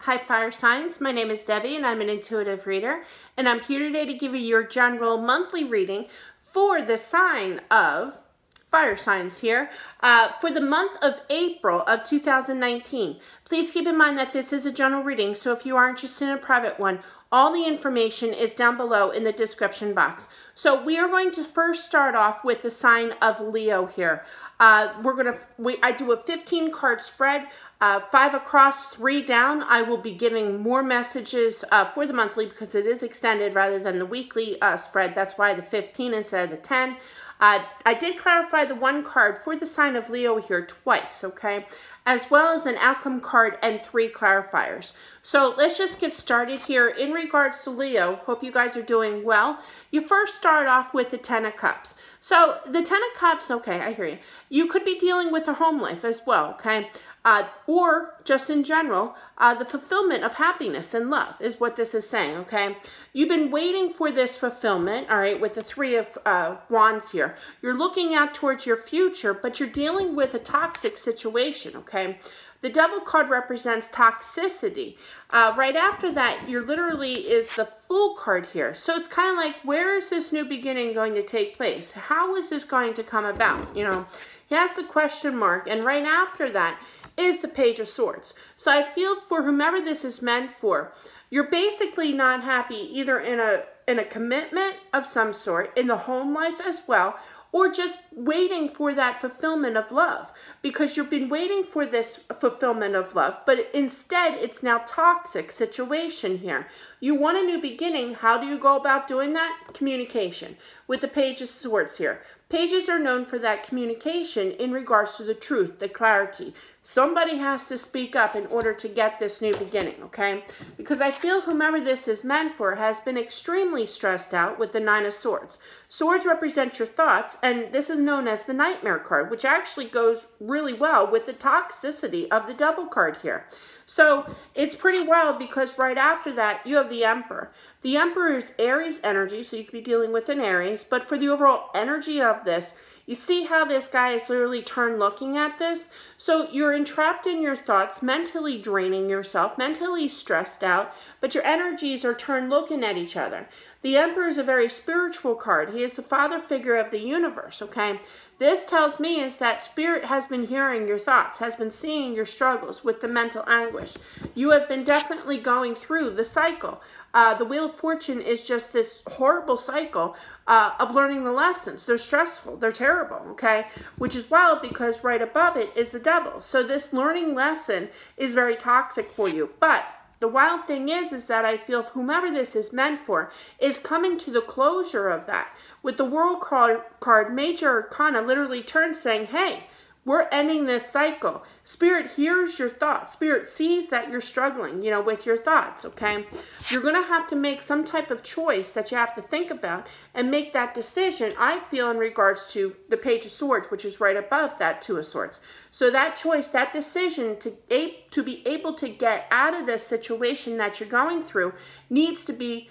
Hi Fire Signs, my name is Debbie and I'm an intuitive reader, and I'm here today to give you your general monthly reading for the sign of Fire Signs here for the month of April of 2019. Please keep in mind that this is a general reading, so if you are interested in a private one, all the information is down below in the description box. So we are going to first start off with the sign of Leo here. I do a 15 card spread, 5 across, 3 down. I will be giving more messages for the monthly because it is extended rather than the weekly spread. That's why the 15 instead of the 10. I did clarify the 1 card for the sign of Leo here twice, okay? As well as an outcome card and 3 clarifiers. So let's just get started here. In regards to Leo, hope you guys are doing well. You first start off with the 10 of Cups. So the 10 of Cups, okay, I hear you. You could be dealing with a home life as well, okay? Or just in general, the fulfillment of happiness and love is what this is saying, okay? You've been waiting for this fulfillment, all right, with the 3 of Wands here. You're looking out towards your future, but you're dealing with a toxic situation, okay? The Devil card represents toxicity. Right after that, you're literally is the Fool card here. So it's kind of like, where is this new beginning going to take place? How is this going to come about? You know, he has the question mark, and right after that is the Page of Swords. So I feel for whomever this is meant for, you're basically not happy either in a commitment of some sort, in the home life as well, or just waiting for that fulfillment of love, because you've been waiting for this fulfillment of love, but instead it's now toxic situation here. You want a new beginning. How do you go about doing that? Communication with the Page of Swords here. Pages are known for that communication in regards to the truth, the clarity. Somebody has to speak up in order to get this new beginning, okay? Because I feel whomever this is meant for has been extremely stressed out with the 9 of Swords. Swords represent your thoughts, and this is known as the Nightmare card, which actually goes really well with the toxicity of the Devil card here. So it's pretty wild because right after that, you have the Emperor. The Emperor is Aries energy, so you could be dealing with an Aries, but for the overall energy of this, you see how this guy is literally turned looking at this? So you're entrapped in your thoughts, mentally draining yourself, mentally stressed out, but your energies are turned looking at each other. The Emperor is a very spiritual card. He is the father figure of the universe, okay? This tells me is that Spirit has been hearing your thoughts, has been seeing your struggles with the mental anguish. You have been definitely going through the cycle. The Wheel of Fortune is just this horrible cycle of learning the lessons. They're stressful. They're terrible, okay? Which is wild because right above it is the Devil. So this learning lesson is very toxic for you. But the wild thing is that I feel whomever this is meant for is coming to the closure of that. With the World card, Major Arcana literally turns saying, hey, we're ending this cycle. Spirit hears your thoughts. Spirit sees that you're struggling, you know, with your thoughts, okay? You're going to have to make some type of choice that you have to think about and make that decision, I feel, in regards to the Page of Swords, which is right above that 2 of Swords. So that choice, that decision to be able to get out of this situation that you're going through needs to be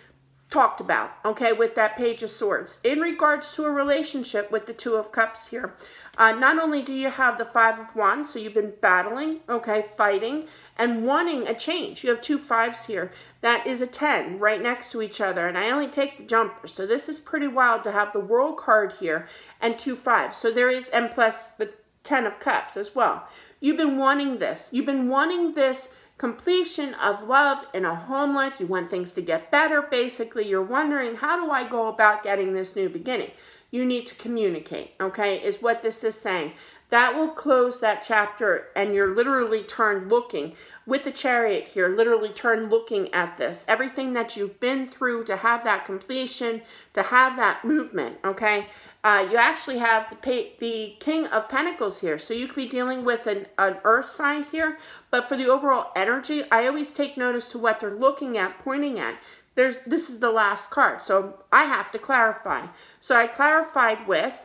talked about, okay, with that Page of Swords. In regards to a relationship with the 2 of Cups here, not only do you have the 5 of Wands, so you've been battling, okay, fighting, and wanting a change. You have 2 5s here. That is a 10 right next to each other, and I only take the jumper. So this is pretty wild to have the World card here and 2 5s. So there is, and plus the 10 of Cups as well. You've been wanting this. You've been wanting this completion of love in a home life. You want things to get better. Basically, you're wondering, how do I go about getting this new beginning? You need to communicate, okay, is what this is saying. That will close that chapter, and you're literally turned looking with the Chariot here, literally turned looking at this. Everything that you've been through to have that completion, to have that movement, okay? You actually have the King of Pentacles here. So you could be dealing with an earth sign here, but for the overall energy, I always take notice to what they're looking at, pointing at. This is the last card, so I have to clarify. So I clarified with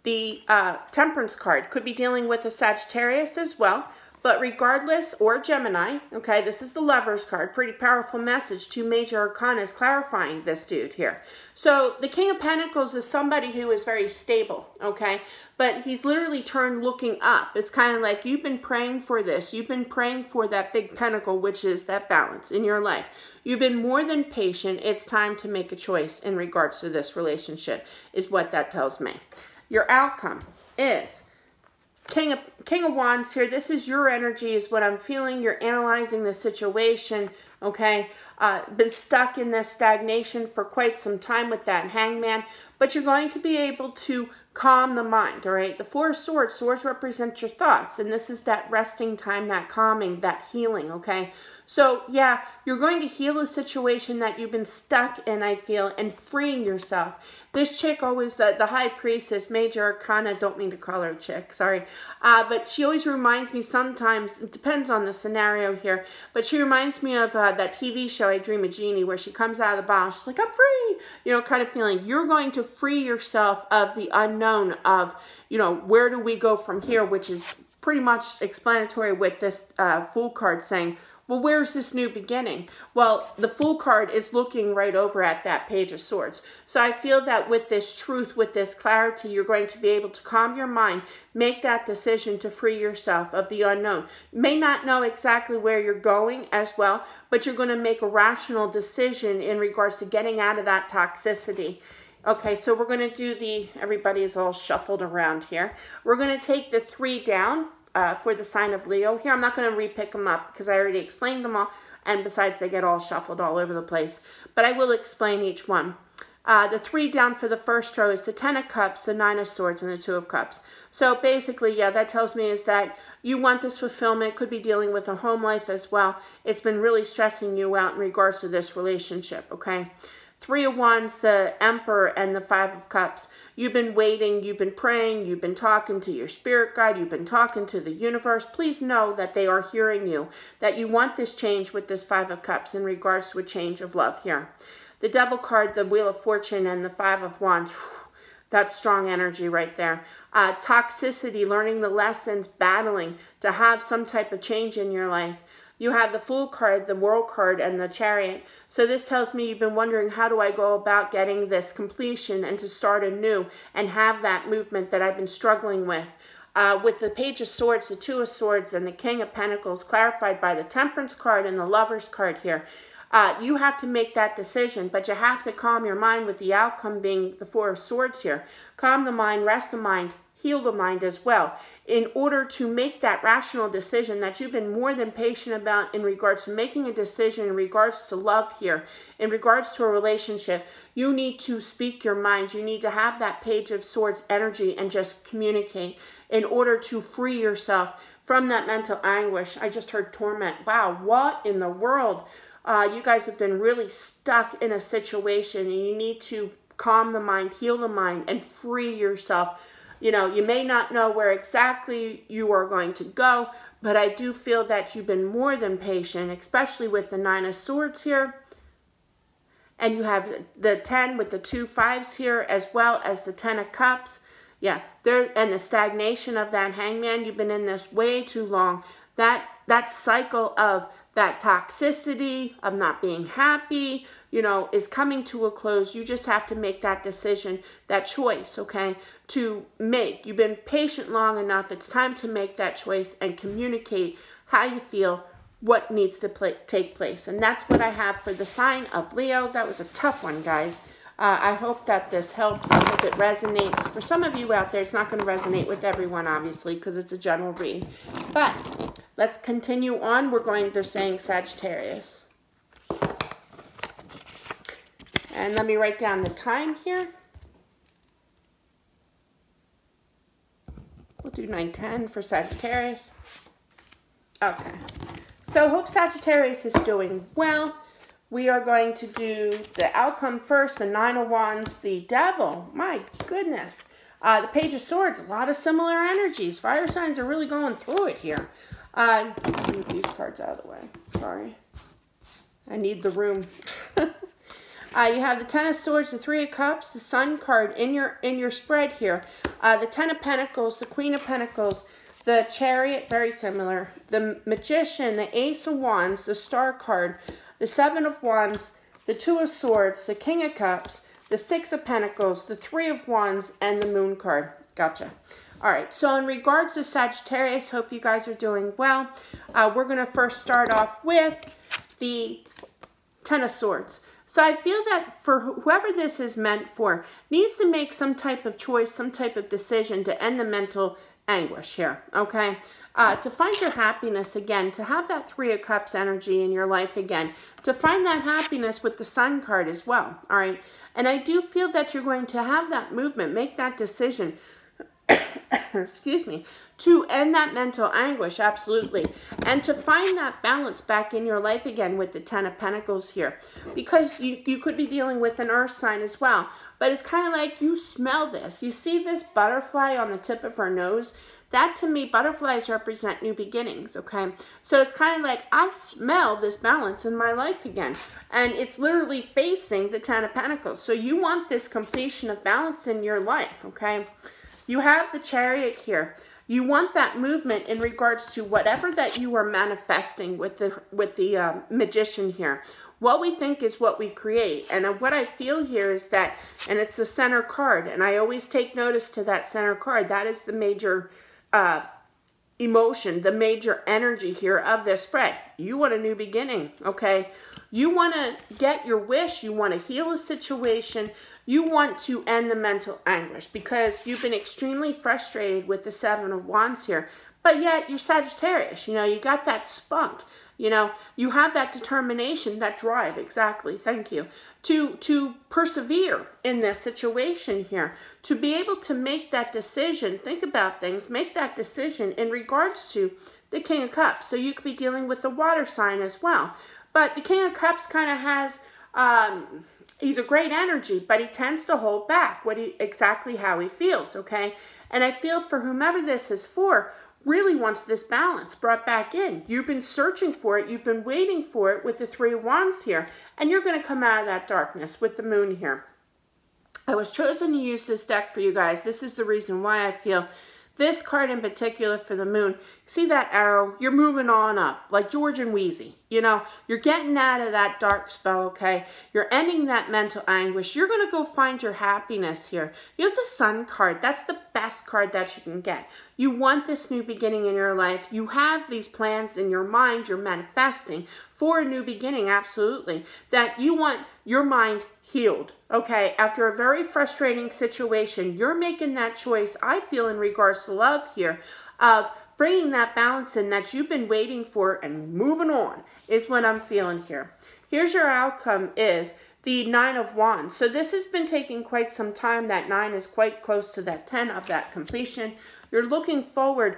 the Temperance card. Could be dealing with a Sagittarius as well. But regardless, or Gemini, okay, this is the Lovers card. Pretty powerful message. 2 major arcana is clarifying this dude here. So the King of Pentacles is somebody who is very stable, okay? But he's literally turned looking up. It's kind of like you've been praying for this. You've been praying for that big pentacle, which is that balance in your life. You've been more than patient. It's time to make a choice in regards to this relationship, is what that tells me. Your outcome is King of Wands here. This is your energy, is what I'm feeling. You're analyzing the situation, okay? Been stuck in this stagnation for quite some time with that Hangman, but you're going to be able to calm the mind, all right? The 4 of Swords, swords represent your thoughts, and this is that resting time, that calming, that healing, okay? So, yeah, you're going to heal a situation that you've been stuck in, I feel, and freeing yourself. This chick always, the High Priestess, Major Arcana, don't mean to call her a chick, sorry. But she always reminds me sometimes, it depends on the scenario here, but she reminds me of that TV show, I Dream a Genie, where she comes out of the bottle, she's like, I'm free, you know, kind of feeling. You're going to free yourself of the unknown of, you know, where do we go from here, which is pretty much explanatory with this Fool card saying, well, where's this new beginning? Well, the Fool card is looking right over at that Page of Swords. So I feel that with this truth, with this clarity, you're going to be able to calm your mind, make that decision to free yourself of the unknown. You may not know exactly where you're going as well, but you're going to make a rational decision in regards to getting out of that toxicity. Okay, so we're going to do everybody is all shuffled around here. We're going to take the 3 down. For the sign of Leo here. I'm not going to re-pick them up because I already explained them all, and besides they get all shuffled all over the place, but I will explain each one. The 3 down for the first row is the 10 of Cups, the 9 of Swords, and the 2 of Cups. So basically, yeah, that tells me is that you want this fulfillment. Could be dealing with a home life as well. It's been really stressing you out in regards to this relationship, okay? 3 of Wands, the Emperor, and the 5 of Cups. You've been waiting, you've been praying, you've been talking to your spirit guide, you've been talking to the universe. Please know that they are hearing you, that you want this change with this 5 of Cups in regards to a change of love here. The Devil card, the Wheel of Fortune, and the 5 of Wands. That's strong energy right there. Toxicity, learning the lessons, battling to have some type of change in your life. You have the Fool card, the World card, and the Chariot. So this tells me you've been wondering, how do I go about getting this completion and to start anew and have that movement that I've been struggling with. With the Page of Swords, the 2 of Swords, and the King of Pentacles, clarified by the Temperance card and the Lovers card here. You have to make that decision, but you have to calm your mind with the outcome being the 4 of Swords here. Calm the mind, rest the mind, heal the mind as well, in order to make that rational decision that you've been more than patient about in regards to making a decision in regards to love here, in regards to a relationship. You need to speak your mind. You need to have that Page of Swords energy and just communicate in order to free yourself from that mental anguish. I just heard torment. Wow, what in the world? You guys have been really stuck in a situation, and you need to calm the mind, heal the mind, and free yourself. You know, you may not know where exactly you are going to go, but I do feel that you've been more than patient, especially with the 9 of Swords here. And you have the 10 with the 2 5s here, as well as the 10 of Cups. Yeah, and the stagnation of that Hangman. You've been in this way too long. That cycle of that toxicity, of not being happy, you know, is coming to a close. You just have to make that decision, that choice, okay, to make. You've been patient long enough. It's time to make that choice and communicate how you feel, what needs to take place. And that's what I have for the sign of Leo. That was a tough one, guys. I hope that this helps. I hope it resonates. For some of you out there, it's not going to resonate with everyone, obviously, because it's a general read. But let's continue on. They're saying Sagittarius. And let me write down the time here. We'll do 9:10 for Sagittarius. Okay. So hope Sagittarius is doing well. We are going to do the outcome first, the 9 of Wands, the Devil. My goodness. The Page of Swords, a lot of similar energies. Fire signs are really going through it here. Move these cards out of the way. Sorry. I need the room. You have the 10 of Swords, the 3 of Cups, the Sun card in your spread here. The 10 of Pentacles, the Queen of Pentacles, The Chariot, very similar. The Magician, the Ace of Wands, the Star card, the Seven of Wands, the Two of Swords, the King of Cups, the Six of Pentacles, the Three of Wands, and the Moon card. Gotcha. All right, so in regards to Sagittarius, hope you guys are doing well. We're going to first start off with the Ten of Swords. So I feel that for whoever this is meant for, needs to make some type of choice, some type of decision to end the mental anguish here, okay? To find your happiness again, to have that Three of Cups energy in your life again, to find that happiness with the Sun card as well, all right? And I do feel that you're going to have that movement, make that decision, excuse me, to end that mental anguish, absolutely. And to find that balance back in your life again with the Ten of Pentacles here. Because you could be dealing with an earth sign as well. But it's kind of like you smell this. You see this butterfly on the tip of her nose? That to me, butterflies represent new beginnings, okay? So it's kind of like I smell this balance in my life again. And it's literally facing the Ten of Pentacles. So you want this completion of balance in your life, okay? You have the Chariot here. You want that movement in regards to whatever that you are manifesting with the Magician here. What we think is what we create. And what I feel here is that, and it's the center card, and I always take notice to that center card. That is the major emotion, the major energy here of this spread. You want a new beginning, okay? You want to get your wish. You want to heal a situation. You want to end the mental anguish because you've been extremely frustrated with the Seven of Wands here. But yet you're Sagittarius. You know, you got that spunk. You know, you have that determination, that drive, exactly, thank you, to persevere in this situation here, to be able to make that decision, think about things, make that decision in regards to the King of Cups. So you could be dealing with the water sign as well. But the King of Cups kind of has, he's a great energy, but he tends to hold back exactly how he feels, okay? And I feel for whomever this is for, really wants this balance brought back in. You've been searching for it. You've been waiting for it with the Three of Wands here. And you're going to come out of that darkness with the Moon here. I was chosen to use this deck for you guys. This is the reason why I feel this card in particular for the Moon. See that arrow? You're moving on up like George and Wheezy. You know, you're getting out of that dark spell, okay? You're ending that mental anguish. You're going to go find your happiness here. You have the Sun card. That's the best card that you can get. You want this new beginning in your life. You have these plans in your mind. You're manifesting for a new beginning, absolutely. That you want your mind healed, okay? After a very frustrating situation, you're making that choice, I feel, in regards to love here, of bringing that balance in that you've been waiting for and moving on is what I'm feeling here. Here's your outcome is the Nine of Wands. So this has been taking quite some time. That 9 is quite close to that 10 of that completion. You're looking forward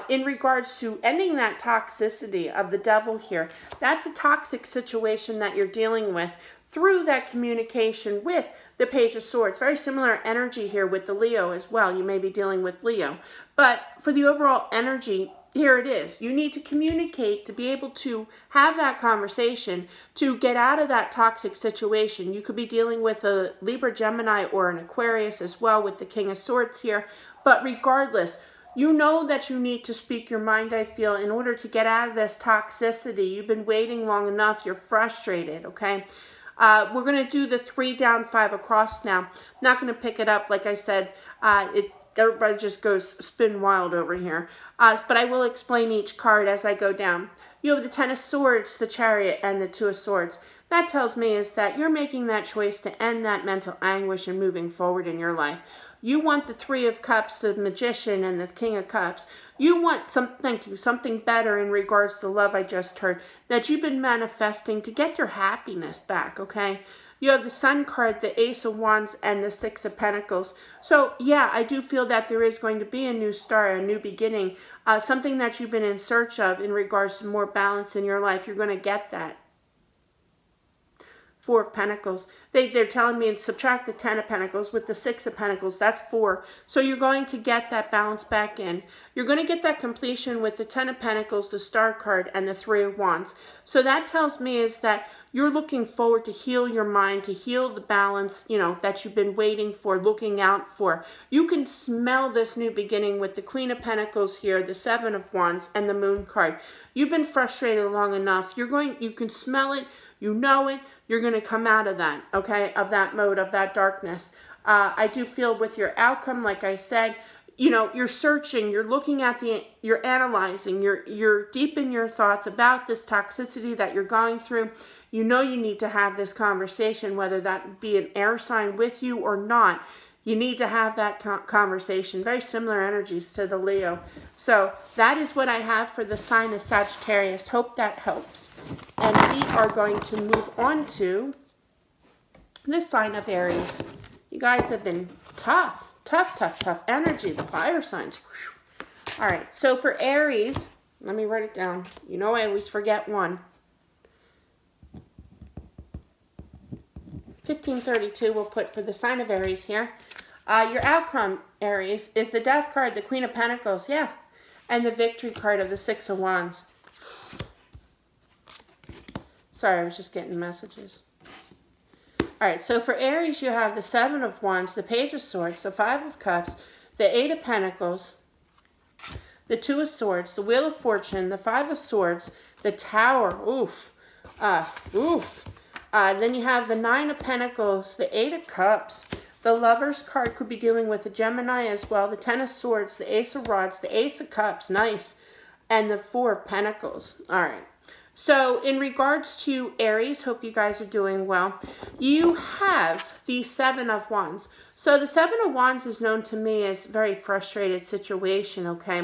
in regards to ending that toxicity of the Devil here. That's a toxic situation that you're dealing with through that communication with the Page of Swords. Very similar energy here with the Leo as well. You may be dealing with Leo. But for the overall energy, here it is. You need to communicate to be able to have that conversation to get out of that toxic situation. You could be dealing with a Libra, Gemini, or an Aquarius as well with the King of Swords here. But regardless, you know that you need to speak your mind, I feel, in order to get out of this toxicity. You've been waiting long enough. You're frustrated, okay? We're going to do the 3 down, 5 across now. I'm not going to pick it up. Like I said, everybody just goes spin wild over here. But I will explain each card as I go down. You have the 10 of Swords, the Chariot, and the 2 of Swords. That tells me is that you're making that choice to end that mental anguish and moving forward in your life. You want the 3 of Cups, the Magician, and the King of Cups. You want something better in regards to love, I just heard, that you've been manifesting to get your happiness back, okay? You have the Sun card, the Ace of Wands, and the 6 of Pentacles. So, yeah, I do feel that there is going to be a new start, a new beginning, something that you've been in search of in regards to more balance in your life. You're going to get that. 4 of Pentacles. They're telling me to subtract the 10 of Pentacles with the 6 of Pentacles. That's 4. So you're going to get that balance back in. You're going to get that completion with the 10 of Pentacles, the Star card, and the 3 of Wands. So that tells me is that You're looking forward to heal your mind, to heal the balance, you know, that you've been waiting for, looking out for. You can smell this new beginning with the Queen of Pentacles here, the Seven of Wands, and the Moon card. You've been frustrated long enough. You can smell it, you know it, you're going to come out of that, okay, of that mode, of that darkness. I do feel with your outcome, like I said, you know, you're searching, you're looking at you're analyzing, you're deep in your thoughts about this toxicity that you're going through. You know you need to have this conversation, whether that be an air sign with you or not. You need to have that conversation. Very similar energies to the Leo. So that is what I have for the sign of Sagittarius. Hope that helps. And we are going to move on to the sign of Aries. You guys have been tough energy, the fire signs. All right, so for Aries, let me write it down. You know I always forget one. 1532 we'll put for the sign of Aries here. Your outcome, Aries, is the Death card, the Queen of Pentacles, yeah, and the Victory card of the Six of Wands. Sorry, I was just getting messages. All right, so for Aries, you have the Seven of Wands, the Page of Swords, the Five of Cups, the Eight of Pentacles, the Two of Swords, the Wheel of Fortune, the Five of Swords, the Tower, then you have the Nine of Pentacles, the Eight of Cups, the Lover's card could be dealing with the Gemini as well, the Ten of Swords, the Ace of Rods, the Ace of Cups, nice, and the Four of Pentacles. All right. So in regards to Aries, hope you guys are doing well. You have the Seven of Wands. So the Seven of Wands is known to me as a very frustrated situation, okay?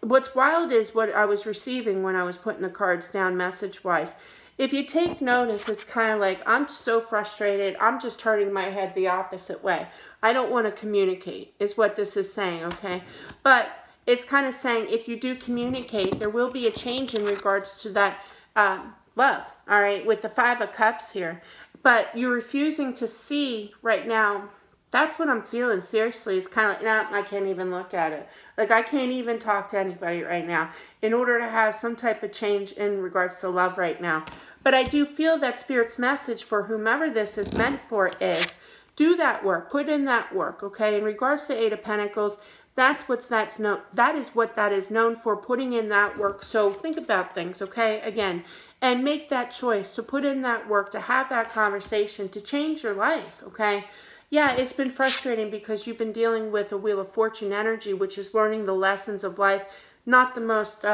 What's wild is what I was receiving when I was putting the cards down message-wise. If you take notice, it's kind of like, I'm so frustrated, I'm just turning my head the opposite way. I don't want to communicate, is what this is saying, okay? But it's kind of saying if you do communicate, there will be a change in regards to that love, all right, with the Five of Cups here. But you're refusing to see right now. That's what I'm feeling, seriously. It's kind of like, nah, I can't even look at it. Like, I can't even talk to anybody right now in order to have some type of change in regards to love right now. But I do feel that Spirit's message for whomever this is meant for is do that work, put in that work, okay? In regards to Eight of Pentacles, that is what that is known for, putting in that work. So think about things, okay, again, and make that choice to put in that work, to have that conversation, to change your life, okay? Yeah, it's been frustrating because you've been dealing with a Wheel of Fortune energy, which is learning the lessons of life, not the most,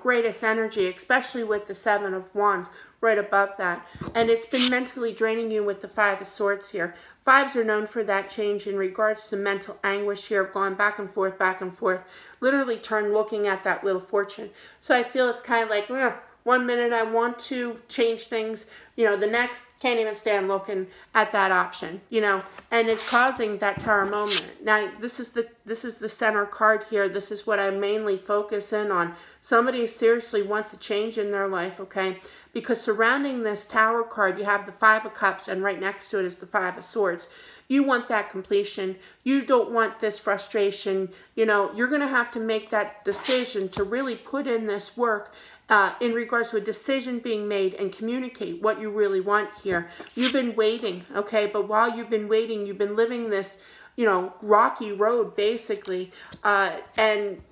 greatest energy, especially with the Seven of Wands right above that. And it's been mentally draining you with the Five of Swords here. Fives are known for that change in regards to mental anguish here of going back and forth, literally looking at that Wheel of Fortune. So I feel it's kind of like, one minute I want to change things, the next can't even stand looking at that option, and it's causing that Tower moment. Now, this is the center card here. This is what I mainly focus in on. Somebody seriously wants a change in their life, okay? Because surrounding this Tower card, you have the Five of Cups, and right next to it is the Five of Swords. You want that completion. You don't want this frustration. You're going to have to make that decision to really put in this work in regards to a decision being made and communicate what you really want here. You've been waiting, okay? But while you've been waiting, you've been living this, rocky road, basically. And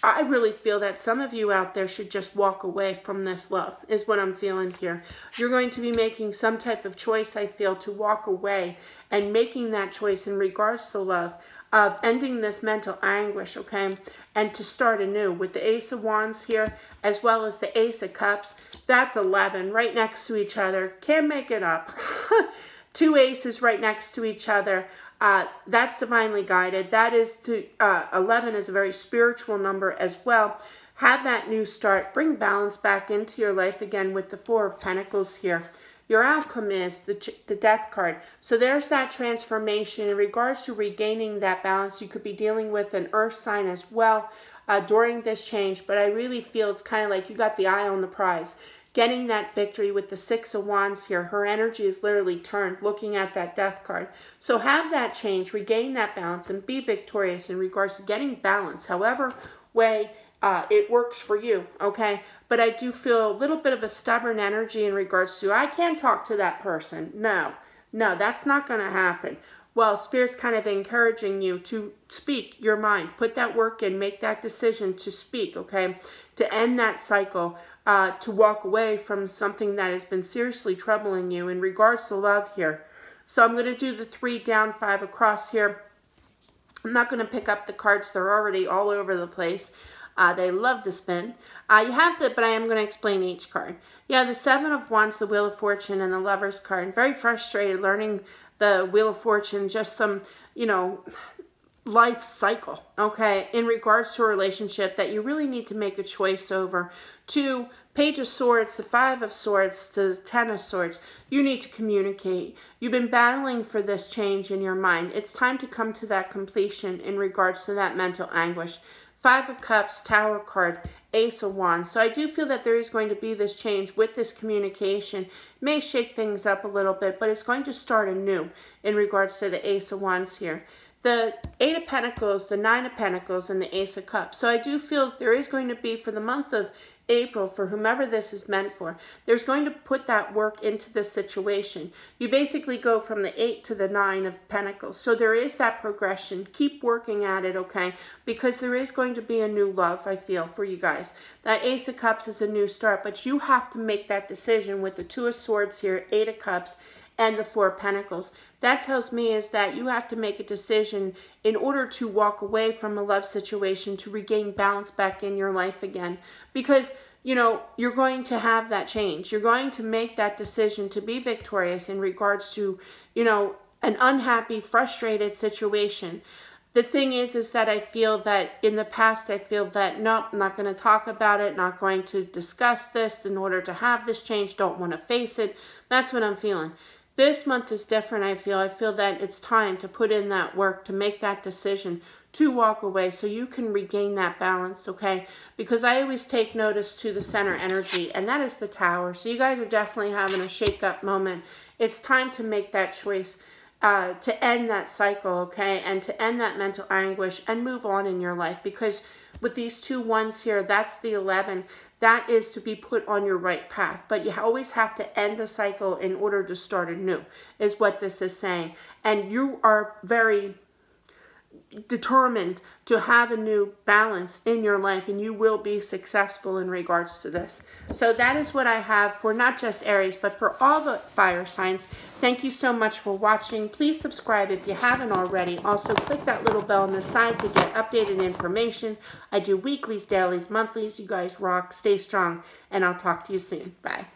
I really feel that some of you out there should just walk away from this love, is what I'm feeling here. You're going to be making some type of choice, I feel, to walk away and making that choice in regards to love, of ending this mental anguish, okay, and to start anew with the Ace of Wands here, as well as the Ace of Cups. That's 11 right next to each other. Can't make it up. Two aces right next to each other. That's divinely guided. That is 11 is a very spiritual number as well. Have that new start. Bring balance back into your life again with the Four of Pentacles here. Your outcome is the Death card. So there's that transformation. In regards to regaining that balance, you could be dealing with an earth sign as well during this change. But I really feel it's kind of like you got the eye on the prize. Getting that victory with the Six of Wands here. Her energy is literally turned looking at that Death card. So have that change, regain that balance, and be victorious in regards to getting balance. However way it works for you, okay? But I do feel a little bit of a stubborn energy in regards to, I can't talk to that person. No, that's not going to happen. Well, Spirit's kind of encouraging you to speak your mind. Put that work in. Make that decision to speak, okay? To end that cycle, to walk away from something that has been seriously troubling you in regards to love here. So I'm going to do the 3 down, 5 across here. I'm not going to pick up the cards. They're already all over the place. They love to spin. You have the, but I am going to explain each card. You have the 7 of Wands, the Wheel of Fortune, and the Lover's card. I'm very frustrated learning the Wheel of Fortune, just some, you know, life cycle, okay, in regards to a relationship that you really need to make a choice over. To Page of Swords, the 5 of Swords, the 10 of Swords, you need to communicate. You've been battling for this change in your mind. It's time to come to that completion in regards to that mental anguish. 5 of Cups, Tower card, Ace of Wands. So I do feel that there is going to be this change with this communication. It may shake things up a little bit, but it's going to start anew in regards to the Ace of Wands here. The 8 of Pentacles, the 9 of Pentacles, and the Ace of Cups. So I do feel there is going to be, for the month of April, for whomever this is meant for, there's going to put that work into this situation. You basically go from the 8 to the 9 of Pentacles. So there is that progression. Keep working at it, okay? Because there is going to be a new love, I feel, for you guys. That Ace of Cups is a new start, but you have to make that decision with the 2 of Swords here, 8 of Cups, and the 4 of Pentacles. That tells me is that you have to make a decision in order to walk away from a love situation to regain balance back in your life again. Because, you know, you're going to have that change. You're going to make that decision to be victorious in regards to, you know, an unhappy, frustrated situation. The thing is that I feel that in the past, I feel that, nope, I'm not going to talk about it, not going to discuss this in order to have this change, don't want to face it. That's what I'm feeling. This month is different, I feel. I feel that it's time to put in that work, to make that decision, to walk away so you can regain that balance, okay? Because I always take notice to the center energy, and that is the Tower. So you guys are definitely having a shake-up moment. It's time to make that choice. To end that cycle, okay, and to end that mental anguish and move on in your life. Because with these 2 ones here, that's the 11. That is to be put on your right path. But you always have to end a cycle in order to start anew, is what this is saying. And you are very determined to have a new balance in your life, and you will be successful in regards to this. So that is what I have for not just Aries, but for all the fire signs. Thank you so much for watching. Please subscribe if you haven't already. Also, click that little bell on the side to get updated information. I do weeklies, dailies, monthlies. You guys rock. Stay strong, and I'll talk to you soon. Bye.